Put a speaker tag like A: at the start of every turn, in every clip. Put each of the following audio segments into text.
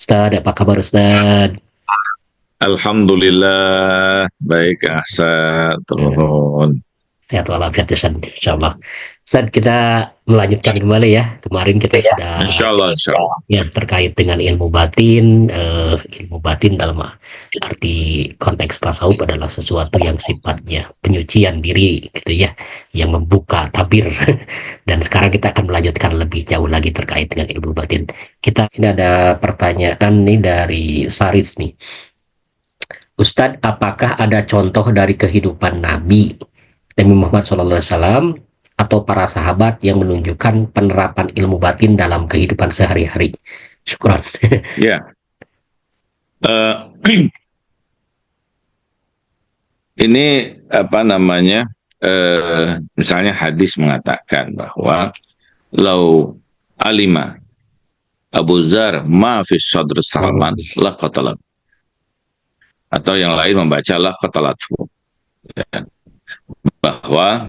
A: Ustad, apa kabar Ustad?
B: Alhamdulillah, baik Ahsan,
A: Hmm,
B: turun.
A: Sehat walafiat Ustad, insyaallah. Ustad, kita melanjutkan kembali ya. Kemarin kita sudah
B: Insya Allah, insya Allah.
A: ya terkait dengan ilmu batin. Ilmu batin dalam arti konteks tasawuf adalah sesuatu yang sifatnya penyucian diri, gitu ya, yang membuka tabir. Dan sekarang kita akan melanjutkan lebih jauh lagi terkait dengan ilmu batin. Ini ada pertanyaan nih dari Saris nih. Ustadz, apakah ada contoh dari kehidupan Nabi Muhammad SAW atau para sahabat yang menunjukkan penerapan ilmu batin dalam kehidupan sehari-hari? Syukuran.
B: Ya, eh, ini apa namanya? Misalnya hadis mengatakan bahwa lau alima Abu Zar ma fi sadr Salman la qatalat, atau yang lain membaca la qatalathu, ya. Bahwa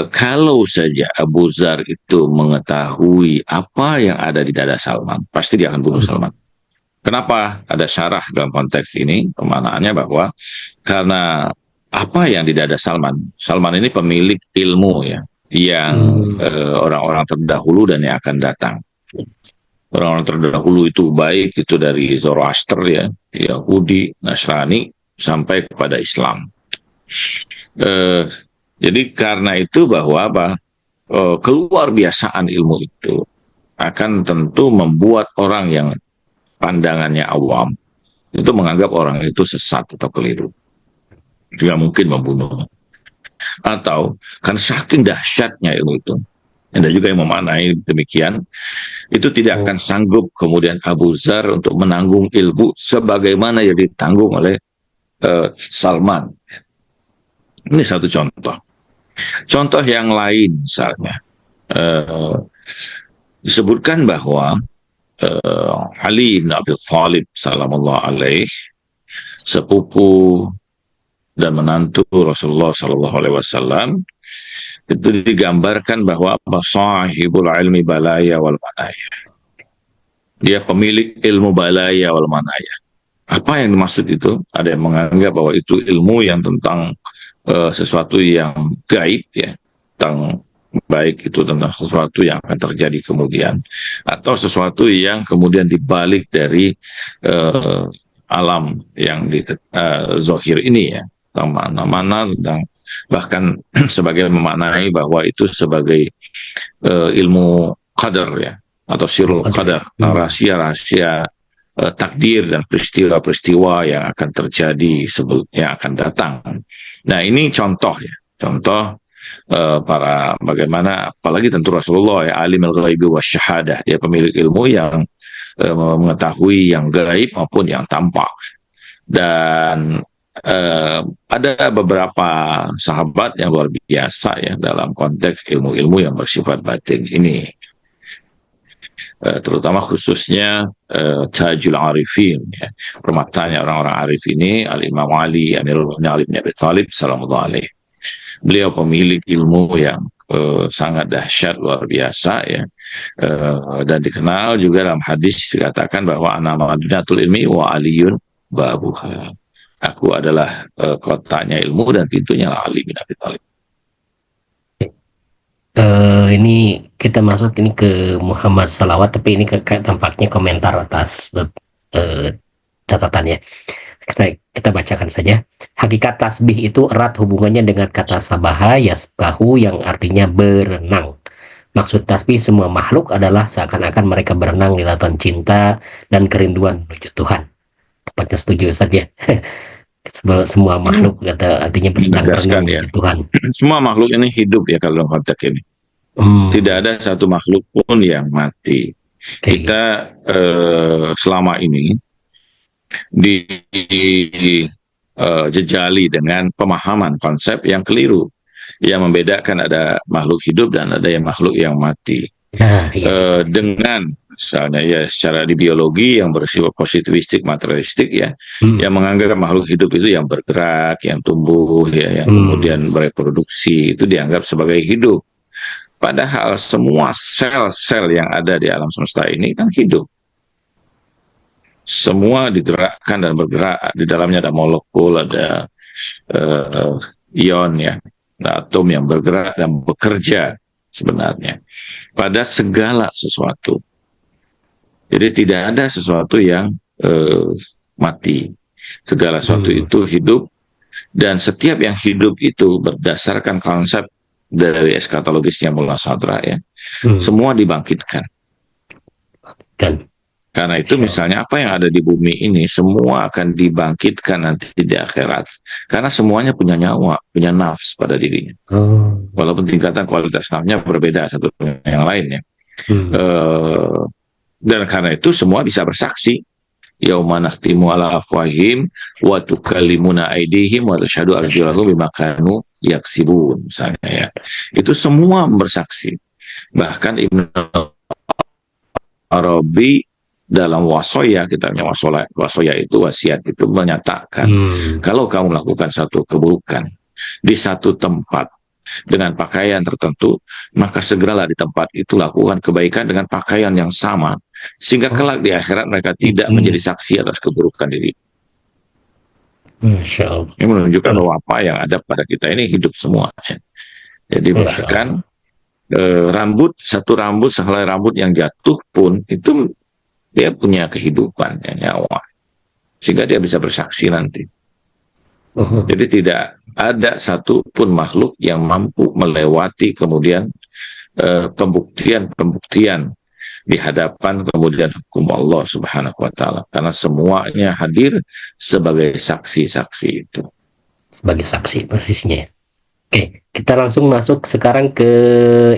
B: kalau saja Abu Zar itu mengetahui apa yang ada di dada Salman, pasti dia akan bunuh Salman. Kenapa ada syarah dalam konteks ini? Pemanaannya bahwa karena apa yang di dada Salman, Salman ini pemilik ilmu ya, yang
A: Hmm,
B: orang-orang terdahulu dan yang akan datang. Orang-orang terdahulu itu baik itu dari Zoroaster ya, Yahudi, Nasrani, sampai kepada Islam. Eh, jadi karena itu bahwa apa? Keluar biasaan ilmu itu akan tentu membuat orang yang pandangannya awam itu menganggap orang itu sesat atau keliru, tidak mungkin membunuh. Atau kan saking dahsyatnya ilmu itu, ada juga yang memaknai demikian, itu tidak akan sanggup kemudian Abu Zar untuk menanggung ilmu sebagaimana yang ditanggung oleh Salman. Ini satu contoh. Contoh yang lain misalnya, uh, disebutkan bahwa Ali bin Abi Thalib salamullah alaih, sepupu dan menantu Rasulullah Sallallahu Alaihi Wasallam, itu digambarkan bahwa apa, sahibul ilmi balaya wal manaya, dia pemilik ilmu balaya wal manaya. Apa yang dimaksud itu? Ada yang menganggap bahwa itu ilmu yang tentang sesuatu yang gaib ya, tentang baik itu tentang sesuatu yang akan terjadi kemudian, atau sesuatu yang kemudian dibalik dari uh, alam yang di zohir ini ya, tentang mana-mana, tentang bahkan sebagai memaknai bahwa itu sebagai ilmu qadar ya, atau sirul
A: Qadri.
B: qadar, rahasia-rahasia takdir dan peristiwa-peristiwa yang akan terjadi sebelumnya akan datang. Nah ini contoh ya, contoh para bagaimana, apalagi tentu Rasulullah ya, alim al-ghaibi wa syahadah, dia pemilik ilmu yang mengetahui yang gaib maupun yang tampak. Dan ada beberapa sahabat yang luar biasa ya dalam konteks ilmu-ilmu yang bersifat batin ini, terutama khususnya Tajul Arifin ya. Permatanya orang-orang arif ini Al-Imam Ali Amirul Mukminin Ali bin Abi Thalib salamullah alaih. Beliau pemilik ilmu yang sangat dahsyat luar biasa ya. Dan dikenal juga dalam hadis dikatakan bahwa ana madinatul ilmi wa aliyun babuha. Aku adalah kotanya ilmu dan pintunya Ali bin Abi Thalib.
A: Ini kita masuk ini ke Muhammad Salawat, tapi ini tampaknya komentar atas eh, catatannya. Kita bacakan saja. Hakikat tasbih itu erat hubungannya dengan kata sabaha yasbahu yang artinya berenang. Maksud tasbih semua makhluk adalah seakan-akan mereka berenang di lautan cinta dan kerinduan menuju Tuhan. Tepatnya setuju saja. Semua makhluk kata artinya sedang berenang
B: Menegaskan ya,
A: menuju Tuhan.
B: semua makhluk ini hidup ya kalau dalam konteks ini. Tidak
A: Hmm,
B: ada satu makhluk pun yang mati.
A: kayak gitu.
B: Kita selama ini dijejali dengan pemahaman konsep yang keliru, yang membedakan ada makhluk hidup dan ada yang makhluk yang mati.
A: Nah, iya.
B: Dengan misalnya ya secara di biologi yang bersifat positivistik materialistik ya,
A: Hmm,
B: yang menganggap makhluk hidup itu yang bergerak, yang tumbuh ya, yang
A: hmm,
B: kemudian bereproduksi itu dianggap sebagai hidup. Padahal semua sel-sel yang ada di alam semesta ini kan hidup. Semua digerakkan dan bergerak. Di dalamnya ada molekul, ada uh, ion ya, ada atom yang bergerak dan bekerja sebenarnya pada segala sesuatu. Jadi tidak ada sesuatu yang mati. Segala sesuatu itu hidup, dan setiap yang hidup itu berdasarkan konsep dari eskatologisnya Mullah Sadra ya, semua dibangkitkan.
A: Kan.
B: Karena itu misalnya apa yang ada di bumi ini semua akan dibangkitkan nanti di akhirat. Karena semuanya punya nyawa, punya nafs pada dirinya. Walaupun tingkatan kualitas nafsnya berbeda satu dengan yang lain ya. Dan karena itu semua bisa bersaksi. Yauma nakhtimu ala afwahim wa tukallimuna aydihim wa tashhadu arjuluhum bima kanu yaksibun misalnya ya. Itu semua bersaksi. Bahkan Ibnu Arabi dalam wasoya, kita punya wasoya itu wasiat itu menyatakan kalau kamu melakukan satu keburukan di satu tempat dengan pakaian tertentu, maka segeralah di tempat itu lakukan kebaikan dengan pakaian yang sama, sehingga kelak di akhirat mereka tidak menjadi saksi atas keburukan diri. Ini menunjukkan bahwa apa yang ada pada kita ini hidup semua ya. Jadi bahkan satu rambut sehelai rambut yang jatuh pun itu dia punya kehidupan, ya, nyawa, sehingga dia bisa bersaksi nanti. Jadi tidak ada satupun makhluk yang mampu melewati kemudian pembuktian di hadapan kemudian hukum Allah Subhanahu wa Ta'ala, karena semuanya hadir sebagai saksi-saksi itu.
A: Sebagai saksi persisnya. Oke, kita langsung masuk sekarang ke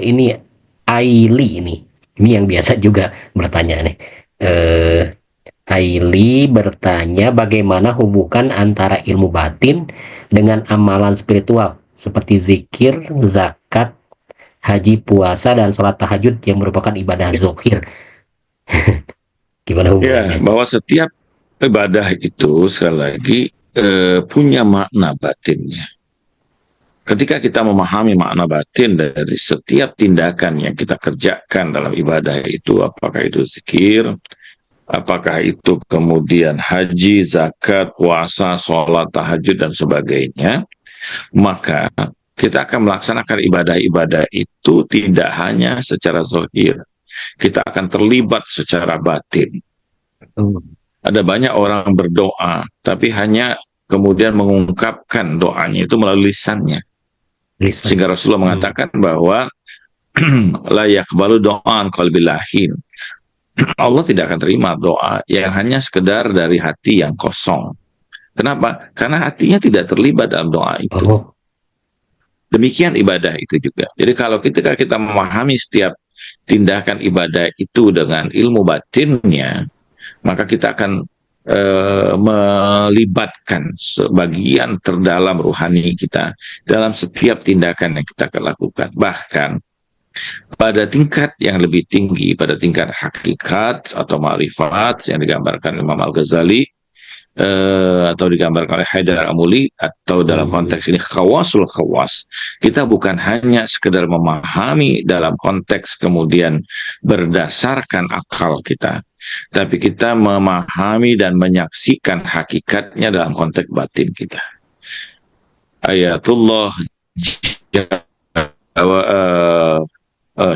A: ini Aili ini. Ini yang biasa juga bertanya nih. Aili bertanya bagaimana hubungan antara ilmu batin dengan amalan spiritual seperti zikir, zakat, haji, puasa, dan sholat tahajud yang merupakan ibadah zahir. Gimana hubungannya?
B: Ya, bahwa setiap ibadah itu sekali lagi punya makna batinnya. Ketika kita memahami makna batin dari setiap tindakan yang kita kerjakan dalam ibadah itu, apakah itu zikir, apakah itu kemudian haji, zakat, puasa, sholat, tahajud, dan sebagainya, maka kita akan melaksanakan ibadah-ibadah itu tidak hanya secara zahir, kita akan terlibat secara batin. Ada banyak orang berdoa, tapi hanya kemudian mengungkapkan doanya itu melalui lisannya. Sehingga Rasulullah mengatakan bahwa la yaqbalu do'an qalbil lahin. Allah tidak akan terima doa yang hanya sekedar dari hati yang kosong. Kenapa? Karena hatinya tidak terlibat dalam doa itu. Demikian ibadah itu juga. Jadi kalau ketika kita memahami setiap tindakan ibadah itu dengan ilmu batinnya, maka kita akan melibatkan sebagian terdalam ruhani kita dalam setiap tindakan yang kita lakukan. Bahkan pada tingkat yang lebih tinggi, pada tingkat hakikat atau ma'rifat yang digambarkan Imam Al-Ghazali atau digambarkan oleh Haidar Amuli, atau dalam konteks ini khawasul khawas, kita bukan hanya sekedar memahami dalam konteks kemudian berdasarkan akal kita, tapi kita memahami dan menyaksikan hakikatnya dalam konteks batin kita. Ayatullah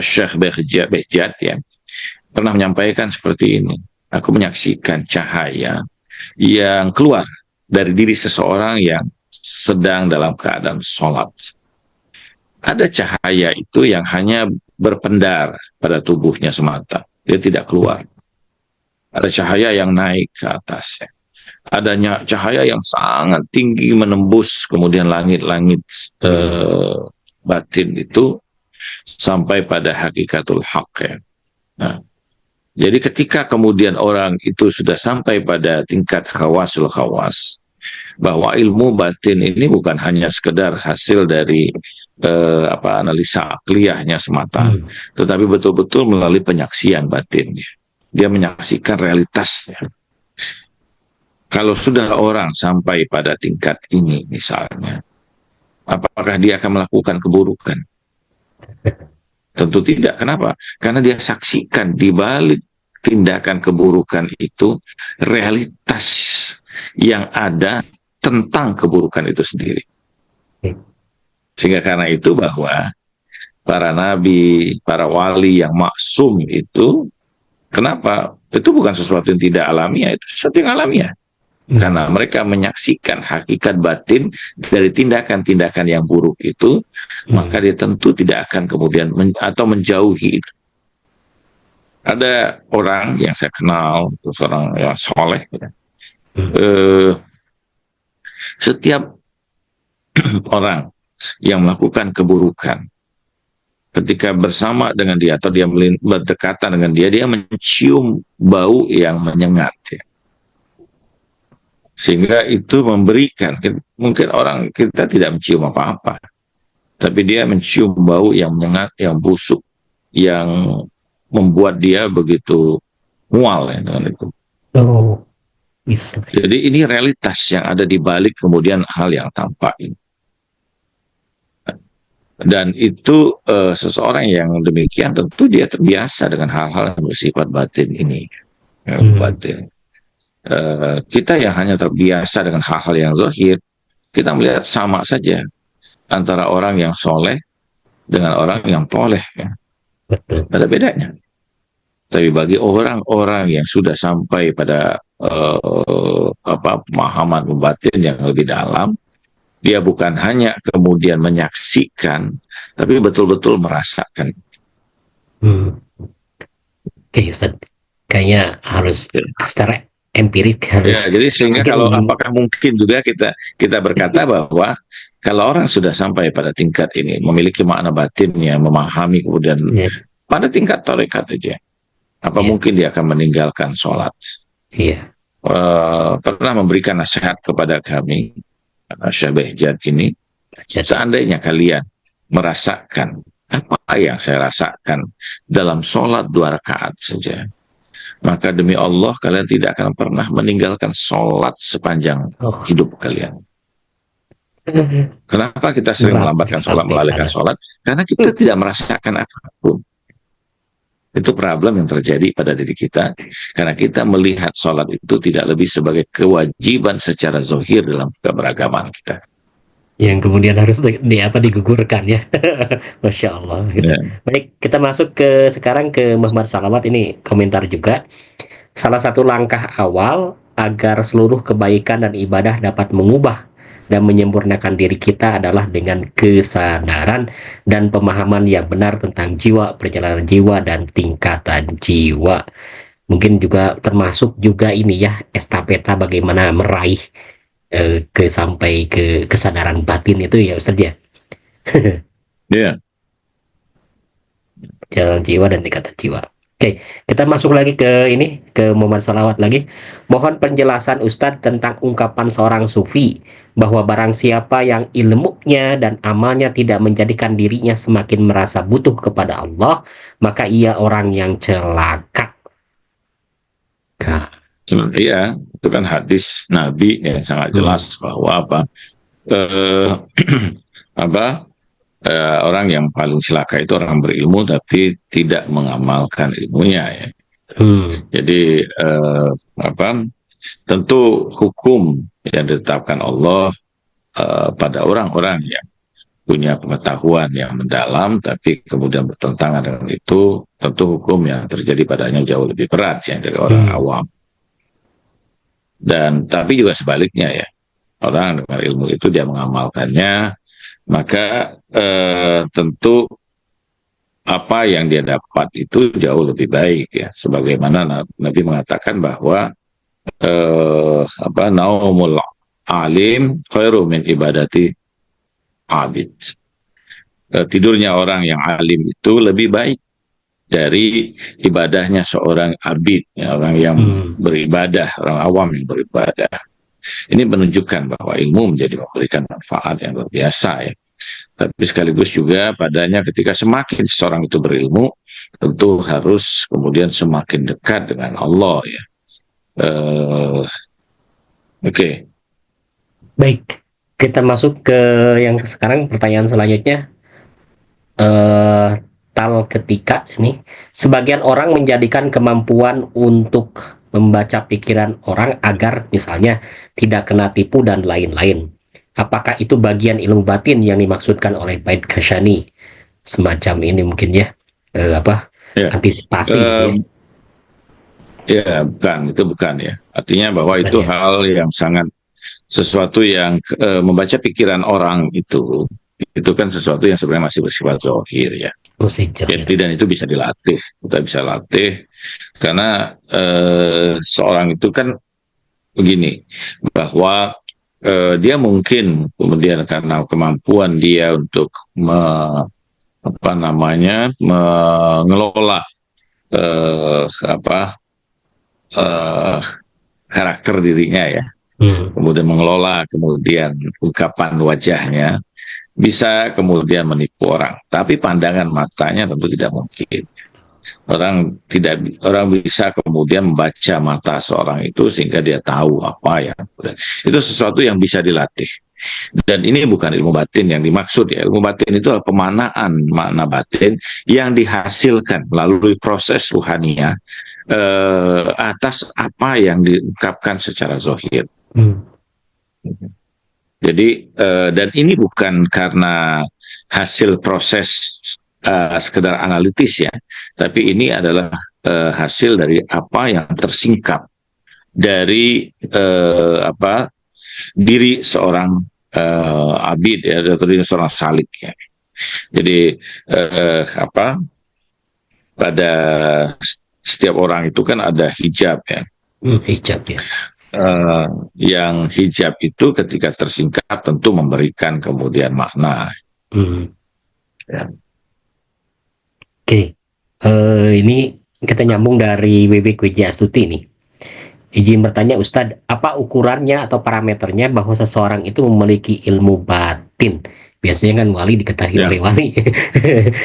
B: Syekh Behjat ya pernah menyampaikan seperti ini. Aku menyaksikan cahaya yang keluar dari diri seseorang yang sedang dalam keadaan sholat. Ada cahaya itu yang hanya berpendar pada tubuhnya semata, dia tidak keluar. Ada cahaya yang naik ke atasnya. Adanya cahaya yang sangat tinggi menembus kemudian langit-langit batin itu sampai pada hakikatul haq ya. Nah, jadi ketika kemudian orang itu sudah sampai pada tingkat khawasul khawas, bahwa ilmu batin ini bukan hanya sekedar hasil dari analisa akliyahnya semata, tetapi betul-betul melalui penyaksian batin. Dia menyaksikan realitasnya. Kalau sudah orang sampai pada tingkat ini misalnya, apakah dia akan melakukan keburukan? Tentu tidak. Kenapa? Karena dia saksikan di balik tindakan keburukan itu realitas yang ada tentang keburukan itu sendiri. Sehingga karena itu bahwa para nabi, para wali yang maksum itu, kenapa? Itu bukan sesuatu yang tidak alamiah, itu sesuatu yang alamiah. Karena mereka menyaksikan hakikat batin dari tindakan-tindakan yang buruk itu, maka dia tentu tidak akan kemudian atau menjauhi itu. Ada orang yang saya kenal, seorang yang soleh, ya. Setiap orang yang melakukan keburukan, ketika bersama dengan dia atau dia berdekatan dengan dia, dia mencium bau yang menyengat, ya. Sehingga itu memberikan, mungkin orang kita tidak mencium apa-apa, tapi dia mencium bau yang menyengat, yang busuk, yang membuat dia begitu mual, ya, dengan itu.
A: Oh, bisa.
B: Jadi ini realitas yang ada di balik kemudian hal yang tampak ini. Dan itu seseorang yang demikian tentu dia terbiasa dengan hal-hal yang bersifat batin ini. Batin. Kita yang hanya terbiasa dengan hal-hal yang zahir, kita melihat sama saja antara orang yang soleh dengan orang yang toleh, ya.
A: Betul.
B: Ada bedanya. Tapi bagi orang-orang yang sudah sampai pada pemahaman batin yang lebih dalam, dia bukan hanya kemudian menyaksikan, tapi betul-betul merasakan.
A: Oke, Ustaz. Kayaknya harus secara empirik harus.
B: Ya, jadi sehingga kalau apakah mungkin juga kita berkata bahwa kalau orang sudah sampai pada tingkat ini, memiliki makna batinnya, memahami kemudian pada tingkat tarekat aja, apa mungkin dia akan meninggalkan sholat? Pernah memberikan nasihat kepada kami, Syekh Behjat ini, seandainya kalian merasakan apa yang saya rasakan dalam sholat 2 rakaat saja, maka demi Allah kalian tidak akan pernah meninggalkan sholat sepanjang hidup kalian. Kenapa kita sering melambatkan sholat, melalaikan sholat? Karena kita tidak merasakan apapun. Itu problem yang terjadi pada diri kita, karena kita melihat sholat itu tidak lebih sebagai kewajiban secara zahir dalam keberagaman kita.
A: Yang kemudian harus digugurkan, ya. Masya Allah. Gitu. Baik, kita masuk sekarang ke Muhammad Salawat. Ini komentar juga. Salah satu langkah awal agar seluruh kebaikan dan ibadah dapat mengubah dan menyempurnakan diri kita adalah dengan kesadaran dan pemahaman yang benar tentang jiwa, perjalanan jiwa, dan tingkatan jiwa. Mungkin juga termasuk juga ini ya, estafeta bagaimana meraih sampai ke kesadaran batin itu, ya Ustaz, ya.
B: Iya.
A: Jalan jiwa dan tingkatan jiwa. Oke, kita masuk lagi ke Muhammad Salawat lagi. Mohon penjelasan Ustadz tentang ungkapan seorang sufi bahwa barang siapa yang ilmunya dan amalnya tidak menjadikan dirinya semakin merasa butuh kepada Allah, maka ia orang yang celaka.
B: Iya, itu kan hadis Nabi yang sangat jelas bahwa orang yang paling celaka itu orang berilmu tapi tidak mengamalkan ilmunya, ya. Jadi tentu hukum yang ditetapkan Allah pada orang-orang yang punya pengetahuan yang mendalam tapi kemudian bertentangan dengan itu, tentu hukum yang terjadi padanya jauh lebih berat yang dari orang awam. Dan tapi juga sebaliknya, ya, orang dengan ilmu itu dia mengamalkannya, maka tentu apa yang dia dapat itu jauh lebih baik, ya. Sebagaimana Nabi mengatakan bahwa naumul alim khairu min ibadati abid. Tidurnya orang yang alim itu lebih baik dari ibadahnya seorang abid, ya, orang yang beribadah, orang awam yang beribadah. Ini menunjukkan bahwa ilmu memberikan manfaat yang luar biasa, ya. Tapi sekaligus juga padanya ketika semakin seorang itu berilmu, tentu harus kemudian semakin dekat dengan Allah, ya. Oke.
A: Baik, kita masuk ke yang sekarang pertanyaan selanjutnya. pangkal ketika ini sebagian orang menjadikan kemampuan untuk membaca pikiran orang agar misalnya tidak kena tipu dan lain-lain. Apakah itu bagian ilmu batin yang dimaksudkan oleh Bait Kashani? Semacam ini mungkin ya, apa,
B: Ya,
A: antisipasi gitu ya.
B: Em, ya bukan, itu bukan ya. Artinya bahwa
A: Bukan
B: itu
A: ya?
B: hal yang sangat sesuatu yang membaca pikiran orang itu kan sesuatu yang sebenarnya masih bersifat zahir ya.
A: Musik jahir.
B: Jadi dan itu bisa dilatih, kita bisa latih karena seorang itu kan begini bahwa dia mungkin kemudian karena kemampuan dia untuk apa namanya mengelola apa eh, karakter dirinya ya,
A: Hmm.
B: kemudian mengelola kemudian ungkapan wajahnya bisa kemudian menipu orang, tapi pandangan matanya tentu tidak mungkin. Orang bisa kemudian membaca mata seorang itu sehingga dia tahu apa ya. Itu sesuatu yang bisa dilatih. Dan ini bukan ilmu batin yang dimaksud ya. Ilmu batin itu adalah pemanaan makna batin yang dihasilkan melalui proses ruhania atas apa yang diungkapkan secara zohir.
A: Hmm.
B: Jadi dan ini bukan karena hasil proses sekedar analitis ya, tapi ini adalah hasil dari apa yang tersingkap dari apa diri seorang abid ya, atau diri seorang salik ya. Jadi apa pada setiap orang itu kan ada hijab ya.
A: Hijab ya.
B: Yang hijab itu ketika tersingkap tentu memberikan kemudian makna.
A: Hmm.
B: Ya.
A: Oke, ini kita nyambung dari WB Kwijaya Astuti nih. Izin bertanya Ustadz, apa ukurannya atau parameternya bahwa seseorang itu memiliki ilmu batin? Biasanya kan wali diketahui
B: Ya.
A: oleh wali,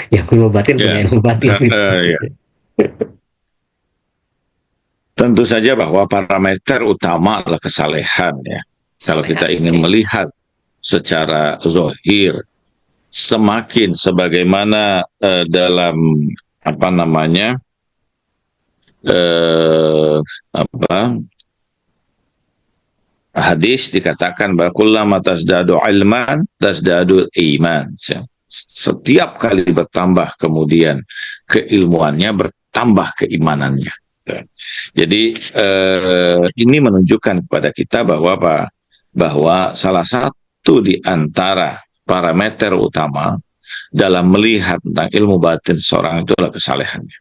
A: yang ilmu batin punya
B: Ya.
A: ilmu batin.
B: Ya. Tentu saja bahwa parameter utama adalah kesalehan ya. Kalau kita ingin melihat secara zohir, semakin sebagaimana dalam apa namanya apa hadis dikatakan bahwa kullama tasdadu ilman tasdadu iman. Setiap kali bertambah kemudian keilmuannya bertambah keimanannya. Jadi ini menunjukkan kepada kita bahwa salah satu di antara parameter utama dalam melihat tentang ilmu batin seorang itu adalah kesalehannya.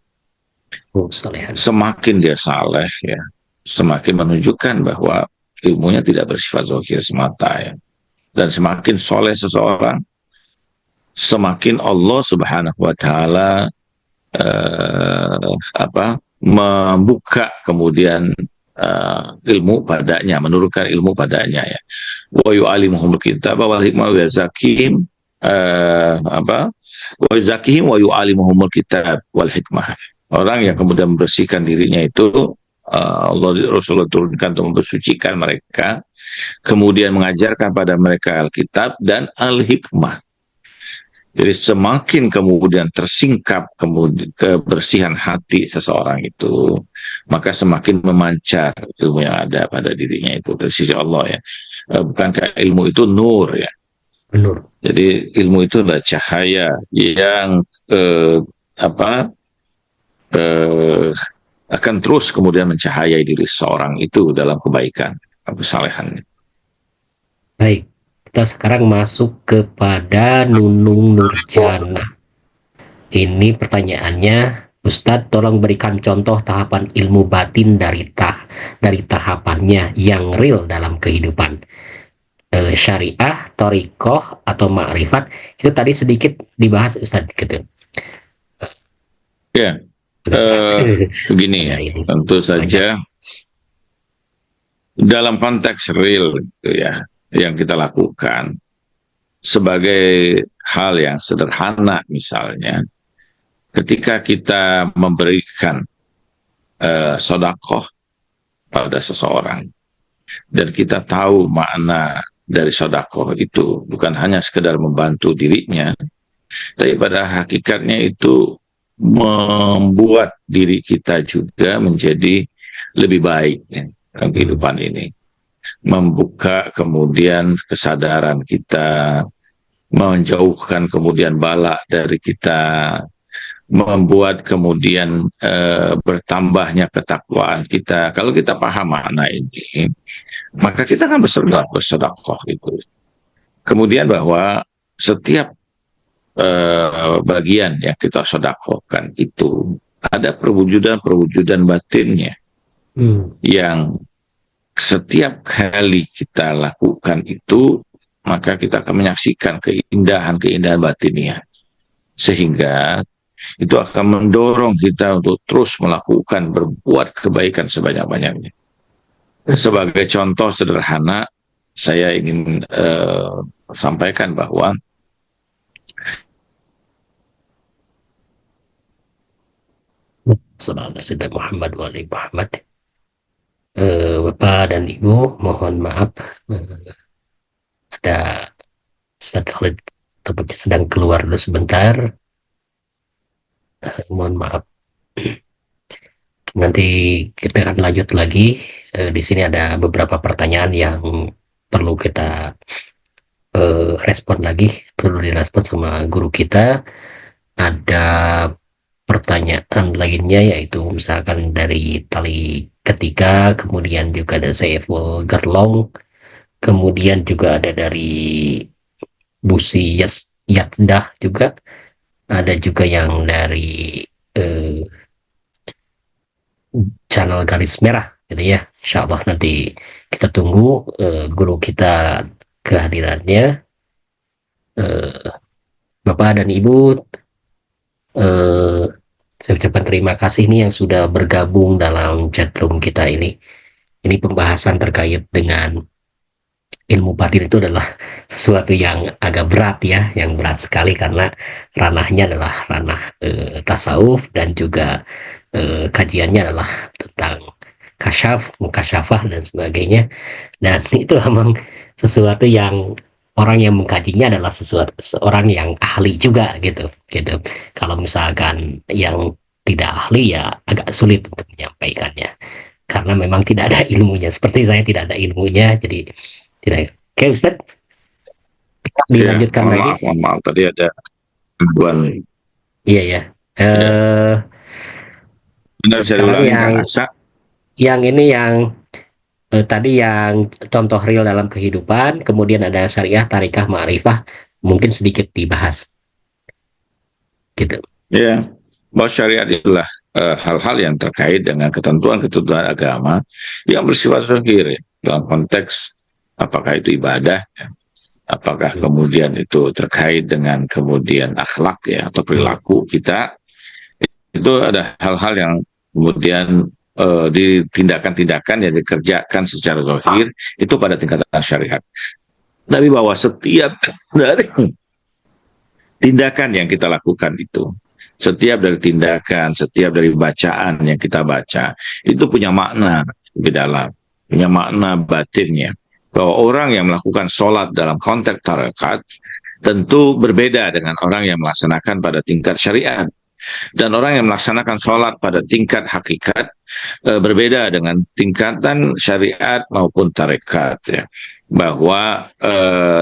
B: Semakin dia saleh ya, semakin menunjukkan bahwa ilmunya tidak bersifat zahir semata ya. Dan semakin soleh seseorang, semakin Allah Subhanahu wa taala membuka kemudian ilmu padanya, menurunkan ilmu padanya ya. Wa yu'allimuhumul kitab wal hikmah wa zakihim wa zakihim wa yu'allimuhumul kitab wal hikmah. Orang yang kemudian membersihkan dirinya itu Allah Rasulullah turunkan untuk membersucikan mereka, kemudian mengajarkan pada mereka Alkitab dan Al-Hikmah. Jadi semakin kemudian tersingkap kemudian kebersihan hati seseorang itu, maka semakin memancar ilmu yang ada pada dirinya itu dari sisi Allah ya. Bukankah ilmu itu nur ya?
A: Nur.
B: Jadi ilmu itu adalah cahaya yang akan terus kemudian mencahayai diri seorang itu dalam kebaikan, kesalehannya.
A: Baik. Kita sekarang masuk kepada Nunung Nurjana. Ini pertanyaannya, Ustadz tolong berikan contoh tahapan ilmu batin dari tahapannya yang real dalam kehidupan. Syariah, torikoh, atau ma'rifat, itu tadi sedikit dibahas Ustadz gitu.
B: Ya, begini ya, tentu saja dalam konteks real gitu ya, yang kita lakukan sebagai hal yang sederhana misalnya ketika kita memberikan sodakoh pada seseorang dan kita tahu makna dari sodakoh itu bukan hanya sekedar membantu dirinya, tapi pada hakikatnya itu membuat diri kita juga menjadi lebih baik ya, dalam kehidupan ini. Membuka kemudian kesadaran kita, menjauhkan kemudian bala dari kita, membuat kemudian bertambahnya ketakwaan kita. Kalau kita paham makna ini, maka kita akan bersedekah itu. Kemudian bahwa setiap bagian yang kita sedekahkan itu ada perwujudan batinnya yang setiap kali kita lakukan itu, maka kita akan menyaksikan keindahan batinnya, sehingga itu akan mendorong kita untuk terus melakukan berbuat kebaikan sebanyak-banyaknya. Sebagai contoh sederhana, saya ingin sampaikan bahwa
A: Saudara Muhammad wa Muhammad. Bapak dan Ibu, mohon maaf, ada Ustaz Khalid tampaknya sedang keluar dulu sebentar. Mohon maaf. Nanti kita akan lanjut lagi. Di sini ada beberapa pertanyaan yang perlu kita respon lagi, perlu direspon sama guru kita. Ada pertanyaan lainnya, yaitu misalkan dari tali ketiga, kemudian juga ada Saiful Gerlong, kemudian juga ada dari Busi Yatdah juga, ada juga yang dari channel Garis Merah gitu ya. Insya Allah nanti kita tunggu guru kita kehadirannya. Bapak dan Ibu, saya ucapkan terima kasih nih yang sudah bergabung dalam chatroom kita ini. Ini pembahasan terkait dengan ilmu batin itu adalah sesuatu yang agak berat ya, yang berat sekali karena ranahnya adalah ranah tasawuf, dan juga kajiannya adalah tentang mukasyafah dan sebagainya. Dan itu memang sesuatu yang orang yang mengkajinya adalah seorang yang ahli juga gitu. Kalau misalkan yang tidak ahli ya agak sulit untuk menyampaikannya karena memang tidak ada ilmunya. Seperti saya tidak ada ilmunya, jadi tidak. Oke, Ustaz, dilanjutkan lagi.
B: Mohon maaf tadi ada gangguan.
A: Iya ya.
B: Benar, saya ulangi Kang Asa.
A: Yang ini yang tadi yang contoh real dalam kehidupan, kemudian ada syariah, tarikah, ma'rifah, mungkin sedikit dibahas. Gitu.
B: Ya, bahwa syariat itulah hal-hal yang terkait dengan ketentuan-ketentuan agama yang bersifat zahir dalam konteks apakah itu ibadah, apakah kemudian itu terkait dengan kemudian akhlak ya atau perilaku kita, itu ada hal-hal yang kemudian di tindakan-tindakan yang dikerjakan secara zahir itu pada tingkatan syariat. Tapi bahwa setiap dari tindakan yang kita lakukan itu, setiap dari tindakan, setiap dari bacaan yang kita baca, itu punya makna di dalam, punya makna batinnya. Bahwa orang yang melakukan sholat dalam konteks tarekat tentu berbeda dengan orang yang melaksanakan pada tingkat syariat. Dan orang yang melaksanakan sholat pada tingkat hakikat berbeda dengan tingkatan syariat maupun tarekat. Ya. Bahwa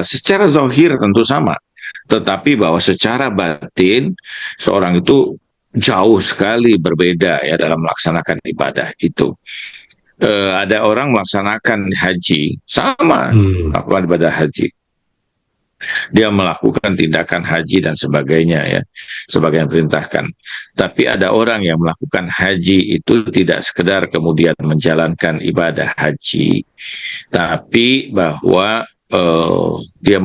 B: secara zahir tentu sama, tetapi bahwa secara batin seorang itu jauh sekali berbeda ya dalam melaksanakan ibadah itu. Ada orang melaksanakan haji sama melakukan ibadah haji, dia melakukan tindakan haji dan sebagainya ya, sebagai yang perintahkan. Tapi ada orang yang melakukan haji itu tidak sekedar kemudian menjalankan ibadah haji, tapi bahwa dia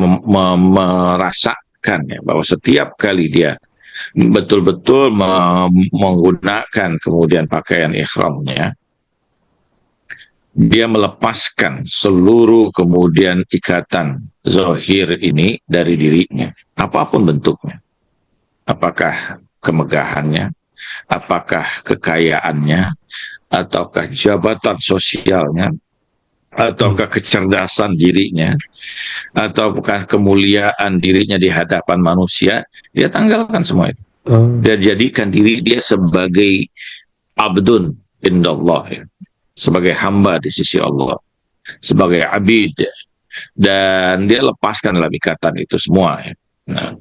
B: merasakan ya, bahwa setiap kali dia betul-betul menggunakan kemudian pakaian ihramnya, dia melepaskan seluruh kemudian ikatan zahir ini dari dirinya, apapun bentuknya. Apakah kemegahannya, apakah kekayaannya, ataukah jabatan sosialnya, ataukah kecerdasan dirinya, ataukah kemuliaan dirinya di hadapan manusia, dia tanggalkan semua itu. Dia jadikan diri dia sebagai abdun indallah, ya. Sebagai hamba di sisi Allah, sebagai abid, dan dia lepaskan dalam ikatan itu semua, ya. Nah,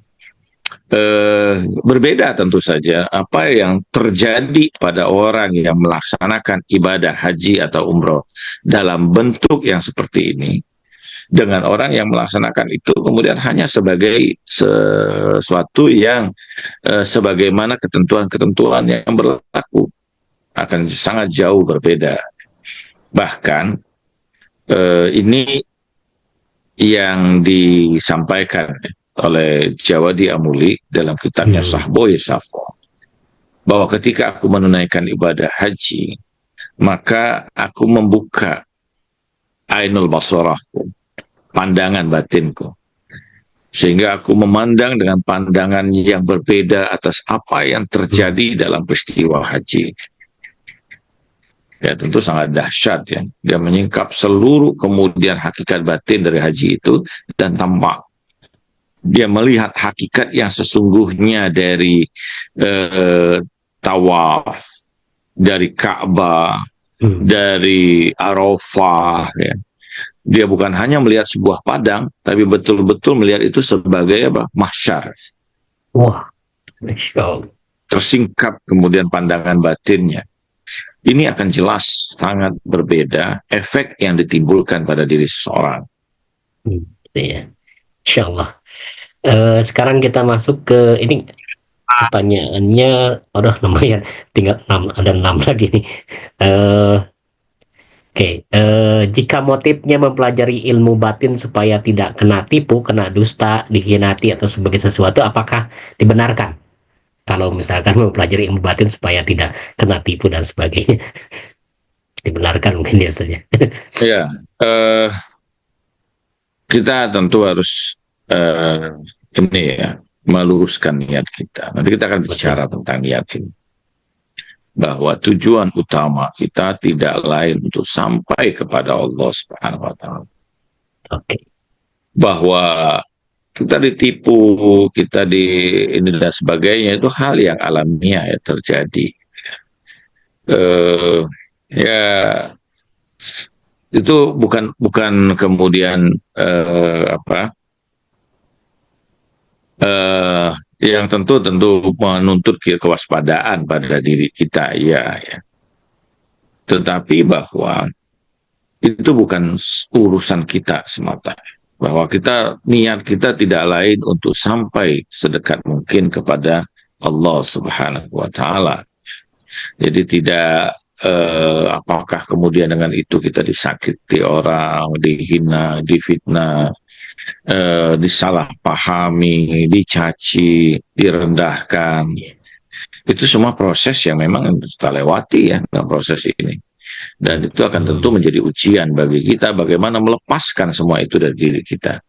B: berbeda tentu saja apa yang terjadi pada orang yang melaksanakan ibadah haji atau umroh dalam bentuk yang seperti ini dengan orang yang melaksanakan itu kemudian hanya sebagai sesuatu yang sebagaimana ketentuan-ketentuan yang berlaku, akan sangat jauh berbeda. Bahkan ini yang disampaikan oleh Jawadi Amuli dalam kitabnya Sahboy Safo, bahwa ketika aku menunaikan ibadah haji, maka aku membuka ainul basarahku, pandangan batinku, sehingga aku memandang dengan pandangan yang berbeda atas apa yang terjadi dalam peristiwa haji. Ya tentu sangat dahsyat, ya. Dia menyingkap seluruh kemudian hakikat batin dari haji itu, dan tampak dia melihat hakikat yang sesungguhnya dari tawaf, dari Ka'bah, dari Arafah, ya. Dia bukan hanya melihat sebuah padang, tapi betul-betul melihat itu sebagai apa? Mahsyar.
A: Wah, Masya Allah.
B: Tersingkap kemudian pandangan batinnya. Ini akan jelas sangat berbeda efek yang ditimbulkan pada diri seseorang.
A: Ya, Insya Allah. Sekarang kita masuk ke ini, pertanyaannya udah lumayan, tinggal 6, ada 6 lagi nih. Jika motifnya mempelajari ilmu batin supaya tidak kena tipu, kena dusta, dikhianati atau sebagai sesuatu, apakah dibenarkan? Kalau misalkan mempelajari ilmu batin supaya tidak kena tipu dan sebagainya, dibenarkan mungkin ya saja.
B: Ya, kita tentu harus ini ya, meluruskan niat kita. Nanti kita akan bicara tentang niat ini, bahwa tujuan utama kita tidak lain untuk sampai kepada Allah Subhanahu wa Ta'ala. Bahwa kita ditipu, kita ini dan sebagainya, itu hal yang alamiah ya terjadi. Ya itu bukan kemudian yang tentu menuntut kewaspadaan pada diri kita, ya. Tetapi bahwa itu bukan urusan kita semata, bahwa niat kita tidak lain untuk sampai sedekat mungkin kepada Allah Subhanahu wa Ta'ala. Jadi tidak apakah kemudian dengan itu kita disakiti orang, dihina, difitnah, disalahpahami, dicaci, direndahkan. Itu semua proses yang memang kita lewati, ya, dalam proses ini. Dan itu akan tentu menjadi ujian bagi kita bagaimana melepaskan semua itu dari diri kita.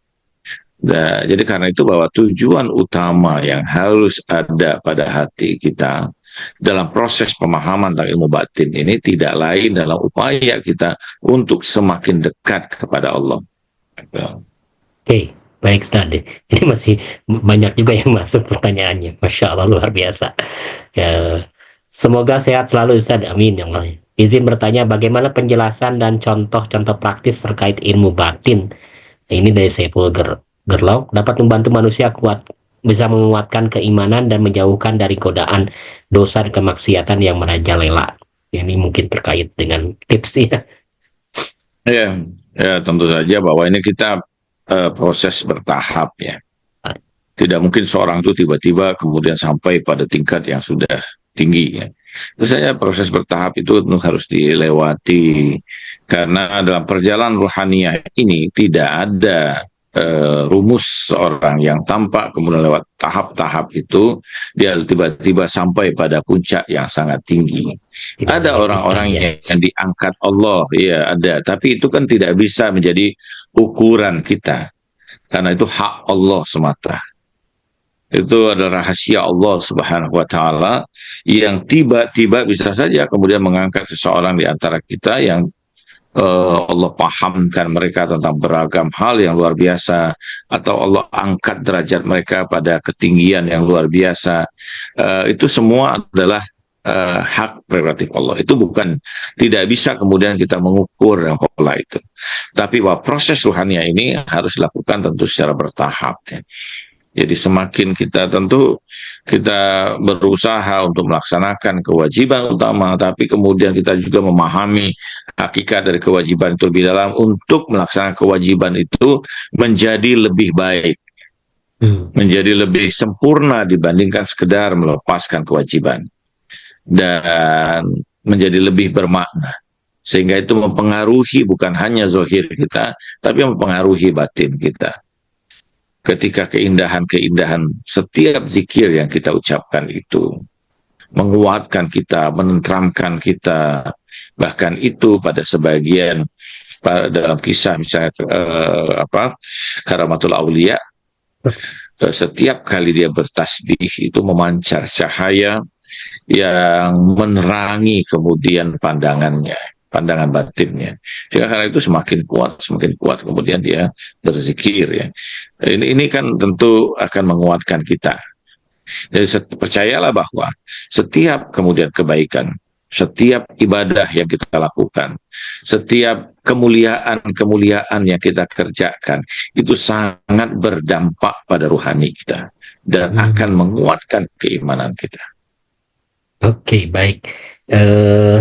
B: Jadi karena itu bahwa tujuan utama yang harus ada pada hati kita dalam proses pemahaman tentang ilmu batin ini tidak lain dalam upaya kita untuk semakin dekat kepada Allah.
A: Baik Ustaz. Ini masih banyak juga yang masuk pertanyaannya. Masya Allah, luar biasa. Ya, semoga sehat selalu Ustaz. Amin ya Allah. Izin bertanya, bagaimana penjelasan dan contoh-contoh praktis terkait ilmu batin? Ini dari Saiful Gerlauk, dapat membantu manusia bisa menguatkan keimanan dan menjauhkan dari godaan dosa dan kemaksiatan yang merajalela. Ini mungkin terkait dengan tips ya.
B: Ya, tentu saja bahwa ini kita proses bertahap, ya. Tidak mungkin seorang itu tiba-tiba kemudian sampai pada tingkat yang sudah tinggi, ya. Tentu saja proses bertahap itu harus dilewati, karena dalam perjalanan ruhaniyah ini tidak ada rumus seorang yang tampak kemudian lewat tahap-tahap itu dia tiba-tiba sampai pada puncak yang sangat tinggi. Ada orang-orang yang diangkat Allah, ya ada, tapi itu kan tidak bisa menjadi ukuran kita, karena itu hak Allah semata. Itu adalah rahasia Allah Subhanahu wa Ta'ala yang tiba-tiba bisa saja kemudian mengangkat seseorang di antara kita yang Allah pahamkan mereka tentang beragam hal yang luar biasa, atau Allah angkat derajat mereka pada ketinggian yang luar biasa. Itu semua adalah hak prerogatif Allah. Itu bukan, tidak bisa kemudian kita mengukur dengan pola itu. Tapi bahwa proses ruhania ini harus dilakukan tentu secara bertahap. Ya. Jadi semakin kita berusaha untuk melaksanakan kewajiban utama, tapi kemudian kita juga memahami hakikat dari kewajiban itu lebih dalam untuk melaksanakan kewajiban itu menjadi lebih baik, menjadi lebih sempurna dibandingkan sekedar melepaskan kewajiban, dan menjadi lebih bermakna. Sehingga itu mempengaruhi bukan hanya zohir kita, tapi mempengaruhi batin kita. Ketika keindahan-keindahan setiap zikir yang kita ucapkan itu menguatkan kita, menenteramkan kita, bahkan itu pada sebagian dalam kisah misalnya Karamatul Aulia, setiap kali dia bertasbih itu memancar cahaya yang menerangi kemudian pandangan batinnya. Sehingga karena itu semakin kuat kemudian dia berzikir ya. Ini kan tentu akan menguatkan kita. Jadi percayalah bahwa setiap kemudian kebaikan, setiap ibadah yang kita lakukan, setiap kemuliaan yang kita kerjakan, itu sangat berdampak pada ruhani kita dan akan menguatkan keimanan kita.
A: Oke, baik.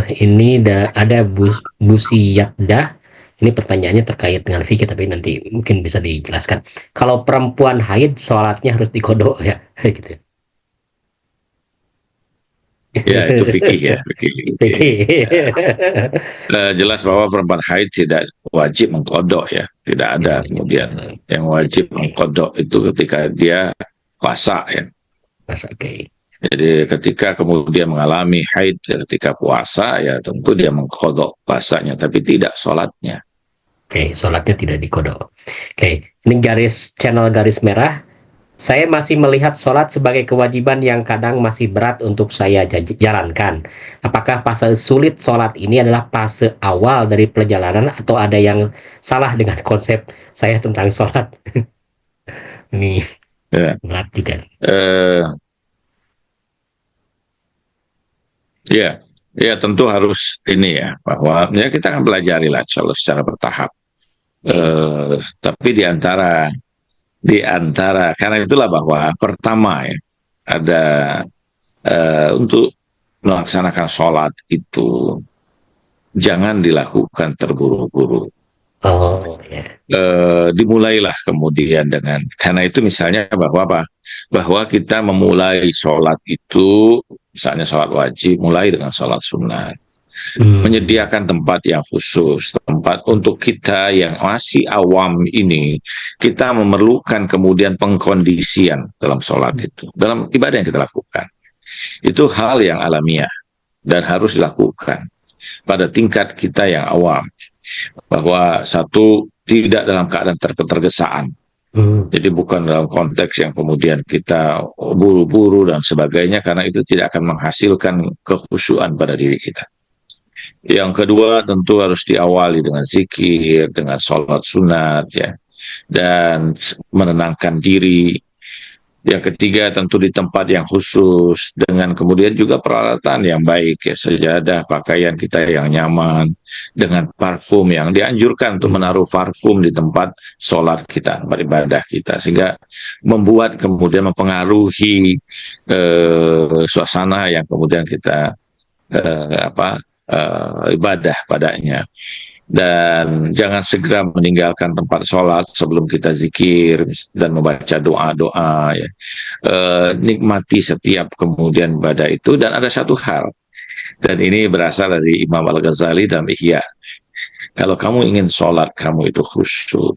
A: Ini ada Busi Yakdah. Ini pertanyaannya terkait dengan fikih, tapi nanti mungkin bisa dijelaskan. Kalau perempuan haid, sholatnya harus dikodok ya, gitu.
B: Ya, itu fikih ya.
A: Fikih.
B: Jelas bahwa perempuan haid tidak wajib mengkodok ya. Tidak ada kemudian yang wajib mengkodok itu ketika dia puasa ya.
A: Oke.
B: Jadi ketika kemudian mengalami haid ketika puasa, ya tentu dia mengkodok puasanya, tapi tidak sholatnya.
A: Oke, sholatnya tidak dikodok. Oke, ini channel garis merah. Saya masih melihat sholat sebagai kewajiban yang kadang masih berat untuk saya jalankan. Apakah fase sulit sholat ini adalah fase awal dari perjalanan atau ada yang salah dengan konsep saya tentang sholat? Ini
B: Ya.
A: berat juga.
B: Ya tentu harus ini ya, bahwa ya kita akan pelajari lah secara bertahap. Tapi di antara karena itulah bahwa pertama ya ada untuk melaksanakan sholat itu jangan dilakukan terburu-buru. Dimulailah kemudian dengan, karena itu misalnya bahwa kita memulai sholat itu, misalnya sholat wajib, mulai dengan sholat sunat. Menyediakan tempat yang khusus, tempat untuk kita yang masih awam ini, kita memerlukan kemudian pengkondisian dalam sholat itu, dalam ibadah yang kita lakukan. Itu hal yang alamiah dan harus dilakukan pada tingkat kita yang awam, bahwa satu, tidak dalam keadaan tergesa-gesaan. Jadi bukan dalam konteks yang kemudian kita buru-buru dan sebagainya, karena itu tidak akan menghasilkan kekhusyuan pada diri kita. Yang kedua tentu harus diawali dengan zikir, dengan sholat sunat ya, dan menenangkan diri. Yang ketiga tentu di tempat yang khusus, dengan kemudian juga peralatan yang baik ya, sejadah, pakaian kita yang nyaman, dengan parfum yang dianjurkan untuk menaruh parfum di tempat sholat kita, beribadah kita, sehingga membuat kemudian mempengaruhi suasana yang kemudian kita ibadah padanya. Dan jangan segera meninggalkan tempat sholat sebelum kita zikir dan membaca doa-doa ya. Nikmati setiap kemudian ibadah itu. Dan ada satu hal, dan ini berasal dari Imam Al-Ghazali dalam Ihya. Kalau kamu ingin sholat kamu itu khusyuk,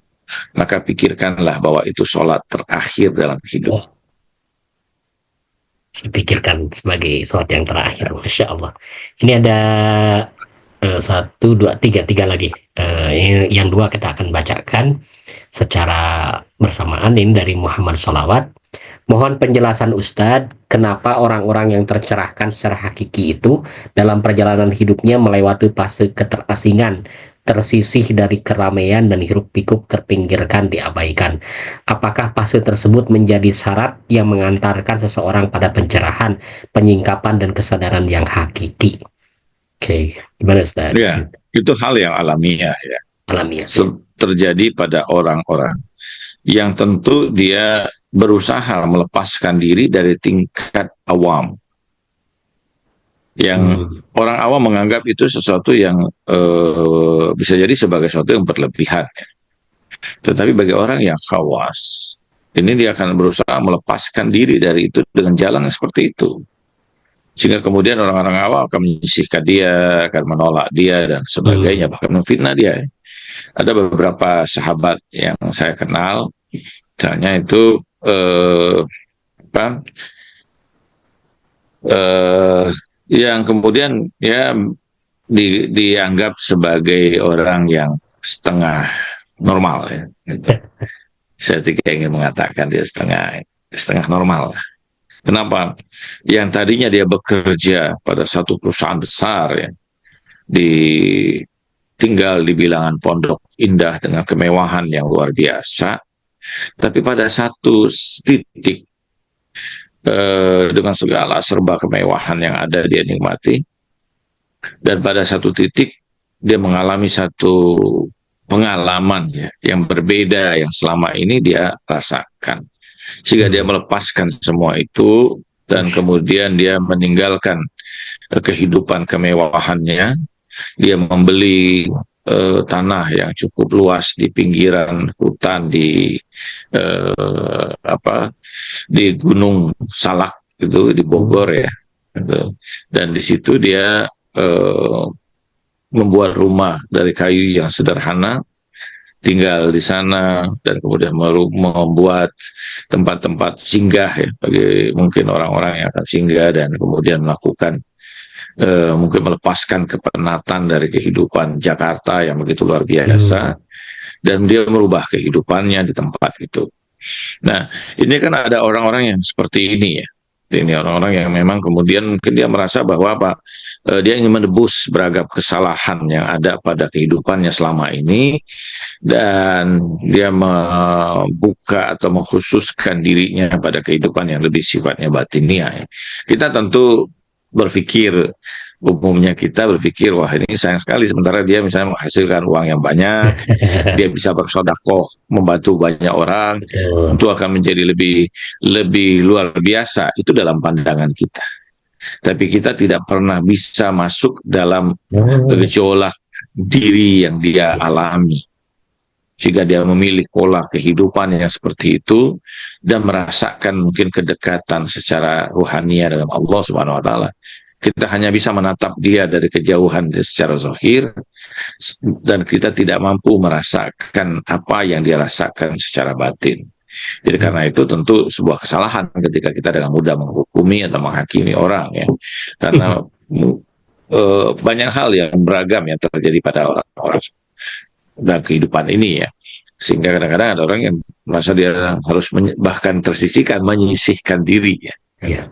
B: maka pikirkanlah bahwa itu sholat terakhir dalam hidup.
A: Pikirkan sebagai sholat yang terakhir. Masya Allah. Ini ada 1, 2, 3 lagi. Yang 2 kita akan bacakan secara bersamaan. Ini dari Muhammad Shalawat. Mohon penjelasan Ustadz, kenapa orang-orang yang tercerahkan secara hakiki itu dalam perjalanan hidupnya melewati fase keterasingan tersisih dari keramaian dan hiruk-pikuk, terpinggirkan, diabaikan. Apakah fase tersebut menjadi syarat yang mengantarkan seseorang pada pencerahan, penyingkapan, dan kesadaran yang hakiki? Oke, gimana Ustaz?
B: Ya, itu hal yang alamiah ya.
A: Alamiah. Ya.
B: Terjadi pada orang-orang yang tentu dia berusaha melepaskan diri dari tingkat awam. Yang orang awam menganggap itu sesuatu yang bisa jadi sebagai sesuatu yang berlebihan. Ya. Tetapi bagi orang yang khawas, ini dia akan berusaha melepaskan diri dari itu dengan jalan yang seperti itu. Sehingga kemudian orang-orang awam akan menyisihkan dia, akan menolak dia, dan sebagainya, bahkan memfitnah dia. Ada beberapa sahabat yang saya kenal, misalnya itu yang kemudian ya dianggap sebagai orang yang setengah normal ya. Gitu. Saya tidak ingin mengatakan dia setengah normal. Kenapa? Yang tadinya dia bekerja pada satu perusahaan besar ya, tinggal di bilangan Pondok Indah dengan kemewahan yang luar biasa, tapi pada satu titik dengan segala serba kemewahan yang ada dia nikmati, dan pada satu titik dia mengalami satu pengalaman ya, yang berbeda yang selama ini dia rasakan, sehingga dia melepaskan semua itu dan kemudian dia meninggalkan kehidupan kemewahannya. Dia membeli tanah yang cukup luas di pinggiran hutan di di Gunung Salak itu di Bogor ya, dan di situ dia membuat rumah dari kayu yang sederhana, tinggal di sana, dan kemudian membuat tempat-tempat singgah ya bagi mungkin orang-orang yang akan singgah, dan kemudian melakukan mungkin melepaskan kepenatan dari kehidupan Jakarta yang begitu luar biasa, dan dia merubah kehidupannya di tempat itu. Nah, ini kan ada orang-orang yang seperti ini ya. Ini orang-orang yang memang kemudian mungkin dia merasa bahwa dia ingin menebus beragam kesalahan yang ada pada kehidupannya selama ini, dan dia membuka atau mengkhususkan dirinya pada kehidupan yang lebih sifatnya batiniah. Kita tentu umumnya kita berpikir, wah ini sayang sekali, sementara dia misalnya menghasilkan uang yang banyak, dia bisa bersedekah, membantu banyak orang, itu akan menjadi lebih luar biasa. Itu dalam pandangan kita. Tapi kita tidak pernah bisa masuk dalam gejolak diri yang dia alami, sehingga dia memilih pola kehidupan yang seperti itu dan merasakan mungkin kedekatan secara ruhaniah dengan Allah Subhanahu wa taala. Kita hanya bisa menatap dia dari kejauhan secara zahir, dan kita tidak mampu merasakan apa yang dia rasakan secara batin. Jadi karena itu tentu sebuah kesalahan ketika kita dengan mudah menghukumi atau menghakimi orang ya, karena banyak hal yang beragam yang terjadi pada orang-orang dalam kehidupan ini ya, sehingga kadang-kadang ada orang yang merasa dia harus bahkan menyisihkan diri ya,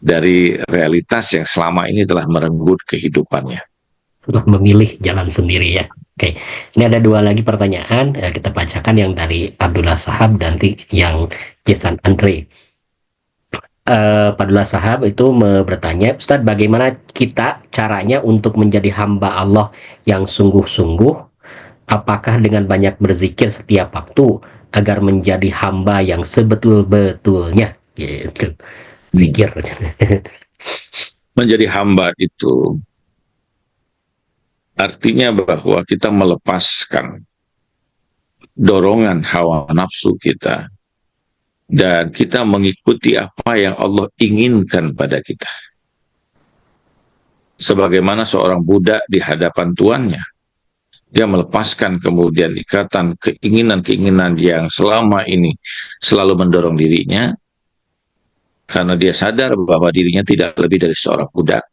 B: dari realitas yang selama ini telah merenggut kehidupannya.
A: Sudah memilih jalan sendiri ya. Oke, ini ada dua lagi pertanyaan, kita bacakan yang dari Abdullah Sahab dan yang Jason Andre. Abdullah Sahab itu bertanya, Ustadz, bagaimana kita caranya untuk menjadi hamba Allah yang sungguh-sungguh? Apakah dengan banyak berzikir setiap waktu agar menjadi hamba yang sebetul-betulnya? Gitu. Zikir.
B: Menjadi hamba itu artinya bahwa kita melepaskan dorongan hawa nafsu kita dan kita mengikuti apa yang Allah inginkan pada kita. Sebagaimana seorang budak di hadapan tuannya, dia melepaskan kemudian ikatan keinginan-keinginan yang selama ini selalu mendorong dirinya, karena dia sadar bahwa dirinya tidak lebih dari seorang budak,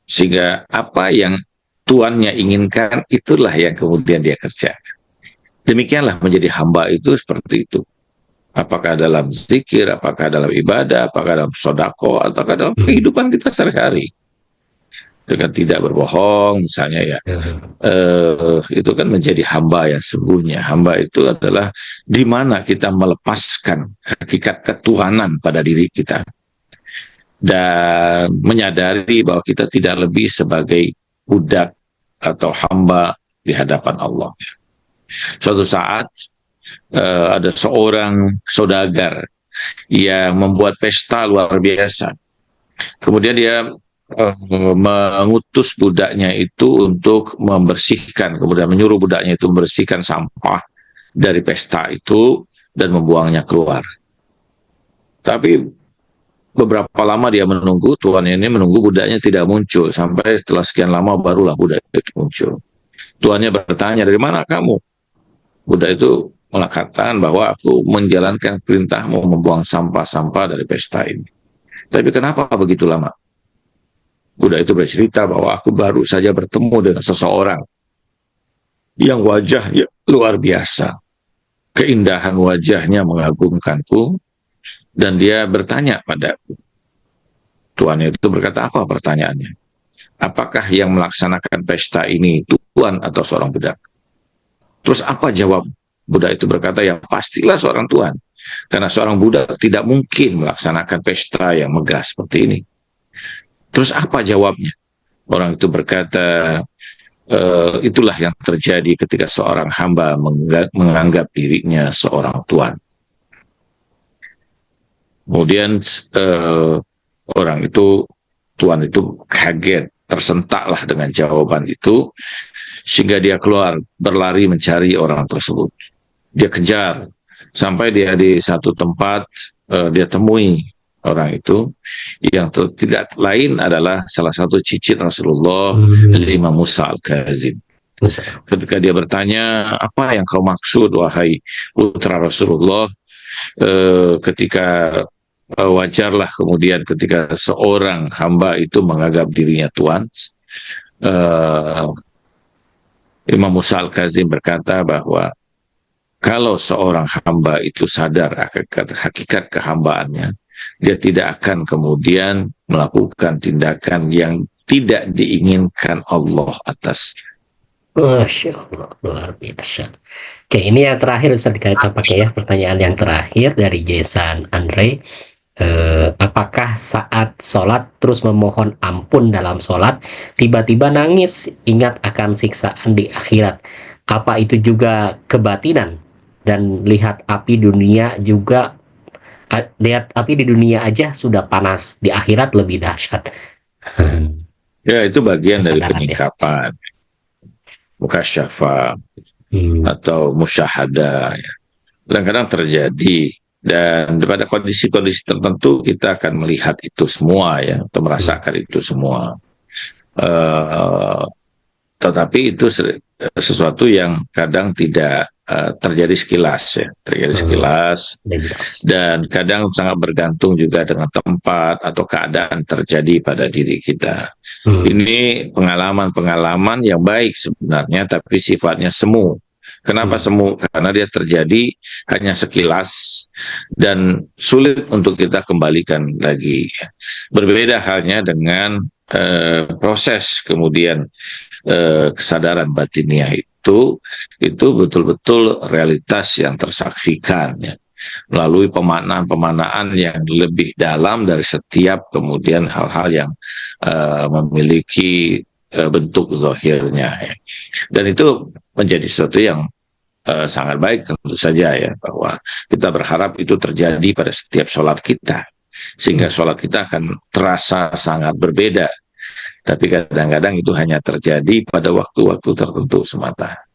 B: sehingga apa yang tuannya inginkan itulah yang kemudian dia kerjakan. Demikianlah menjadi hamba itu seperti itu. Apakah dalam zikir, apakah dalam ibadah, apakah dalam sodako, ataukah dalam kehidupan kita sehari-hari. dengan tidak berbohong misalnya ya,
A: Mhm.
B: itu kan menjadi hamba yang sesungguhnya. Hamba itu adalah di mana kita melepaskan hakikat ketuhanan pada diri kita dan menyadari bahwa kita tidak lebih sebagai budak atau hamba di hadapan Allah. Suatu saat ada seorang saudagar yang membuat pesta luar biasa. Kemudian dia mengutus budaknya itu untuk membersihkan, kemudian menyuruh budaknya itu membersihkan sampah dari pesta itu dan membuangnya keluar. Tapi beberapa lama dia menunggu, tuan ini menunggu budaknya tidak muncul, sampai setelah sekian lama barulah budak itu muncul. Tuannya bertanya, dari mana kamu? Budak itu mengatakan bahwa aku menjalankan perintahmu membuang sampah-sampah dari pesta ini. Tapi kenapa begitu lama? Budak itu bercerita bahwa aku baru saja bertemu dengan seseorang yang wajahnya luar biasa. Keindahan wajahnya mengagumkanku, dan dia bertanya padaku. Tuan itu berkata, apa pertanyaannya? Apakah yang melaksanakan pesta ini tuan atau seorang budak? Terus apa jawab? Budak itu berkata, ya pastilah seorang tuan. Karena seorang budak tidak mungkin melaksanakan pesta yang megah seperti ini. Terus apa jawabnya? Orang itu berkata, itulah yang terjadi ketika seorang hamba menganggap dirinya seorang tuan. Kemudian orang itu, tuan itu kaget, tersentaklah dengan jawaban itu, sehingga dia keluar berlari mencari orang tersebut. Dia kejar sampai dia di satu tempat, dia temui orang itu yang tidak lain adalah salah satu cicit Rasulullah, Imam Musa Al-Kazim. Ketika dia bertanya, apa yang kau maksud wahai putra Rasulullah, ketika wajarlah kemudian ketika seorang hamba itu menganggap dirinya tuan. Imam Musa Al-Kazim berkata bahwa kalau seorang hamba itu sadar hakikat kehambaannya, dia tidak akan kemudian melakukan tindakan yang tidak diinginkan Allah atas.
A: Masya Allah, luar biasa. Oke, ini yang terakhir Ustaz, kita pakai ya pertanyaan yang terakhir dari Jason Andre. Apakah saat sholat terus memohon ampun dalam sholat, tiba-tiba nangis ingat akan siksaan di akhirat? Apa itu juga kebatinan? Dan lihat api dunia juga, lihat api di dunia aja sudah panas, di akhirat lebih dahsyat.
B: Ya, itu bagian dari
A: Kesadaran ya.
B: penyikapan, mukasyafah atau musyahadah. Ya. Kadang-kadang terjadi, dan pada kondisi-kondisi tertentu kita akan melihat itu semua ya, atau merasakan itu semua. Tetapi itu sesuatu yang kadang tidak terjadi sekilas ya, terjadi sekilas, dan kadang sangat bergantung juga dengan tempat atau keadaan terjadi pada diri kita. Ini pengalaman-pengalaman yang baik sebenarnya, tapi sifatnya semu. Kenapa semu? Karena dia terjadi hanya sekilas dan sulit untuk kita kembalikan lagi. Berbeda halnya dengan proses kemudian kesadaran batiniah itu betul-betul realitas yang tersaksikan ya, melalui pemaknaan-pemaknaan yang lebih dalam dari setiap kemudian hal-hal yang memiliki bentuk zahirnya ya. Dan itu menjadi sesuatu yang sangat baik tentu saja ya, bahwa kita berharap itu terjadi pada setiap sholat kita, sehingga sholat kita akan terasa sangat berbeda. Tapi kadang-kadang itu hanya terjadi pada waktu-waktu tertentu semata.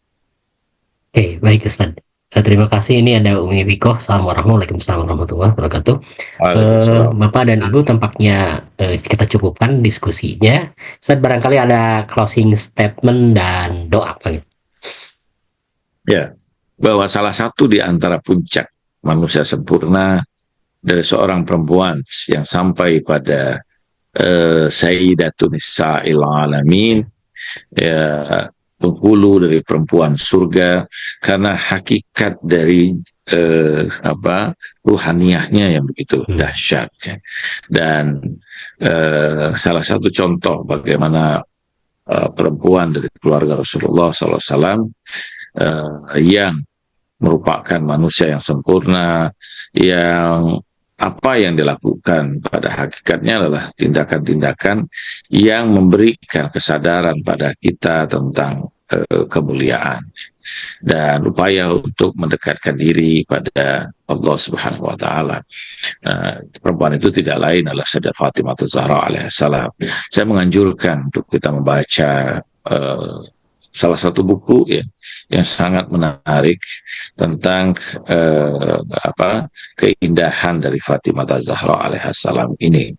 A: Oke, baik Ustaz. Terima kasih. Ini ada Umi Biko. Assalamualaikum warahmatullahi wabarakatuh. Bapak dan Ibu, tampaknya kita cukupkan diskusinya. Ustaz, barangkali ada closing statement dan doa.
B: Ya, bahwa salah satu di antara puncak manusia sempurna dari seorang perempuan yang sampai pada Sayyidatun Nisa'il Alamin, ya, penghulu dari perempuan surga, karena hakikat dari ruhaniyahnya yang begitu dahsyat ya. Dan salah satu contoh bagaimana perempuan dari keluarga Rasulullah SAW yang merupakan manusia yang sempurna, yang apa yang dilakukan pada hakikatnya adalah tindakan-tindakan yang memberikan kesadaran pada kita tentang kemuliaan dan upaya untuk mendekatkan diri pada Allah Subhanahu wa taala. Perempuan itu tidak lain adalah Sayyidah Fatimah Zahra alaihissalam. Saya menganjurkan untuk kita membaca salah satu buku ya yang sangat menarik tentang keindahan dari Fatimah Zahra alaihissalam ini,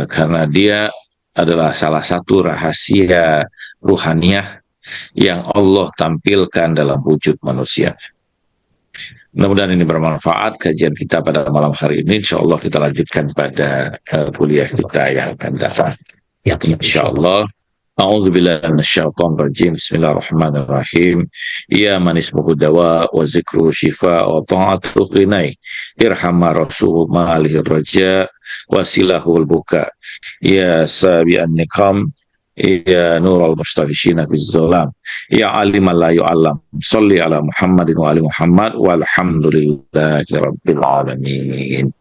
B: karena dia adalah salah satu rahasia ruhaniyah yang Allah tampilkan dalam wujud manusia. Mudah-mudahan ini bermanfaat kajian kita pada malam hari ini. Insya Allah kita lanjutkan pada kuliah kita yang akan datang.
A: Ya,
B: Insya Allah. A'udzubillahi minasyaitonir rajim. Bismillahirrahmanirrahim. Ya man ismuhu dawa wa zikru shifa wa ta'atu ghinai. Irhamma rasul ma'alihir raja wasilahul buka. Ya sabi'an nikam. Ya nurul mustabishina fi zolam. Ya aliman la yu'allam. Salli ala Muhammadin wa ali Muhammad walhamdulillahi rabbil alamin.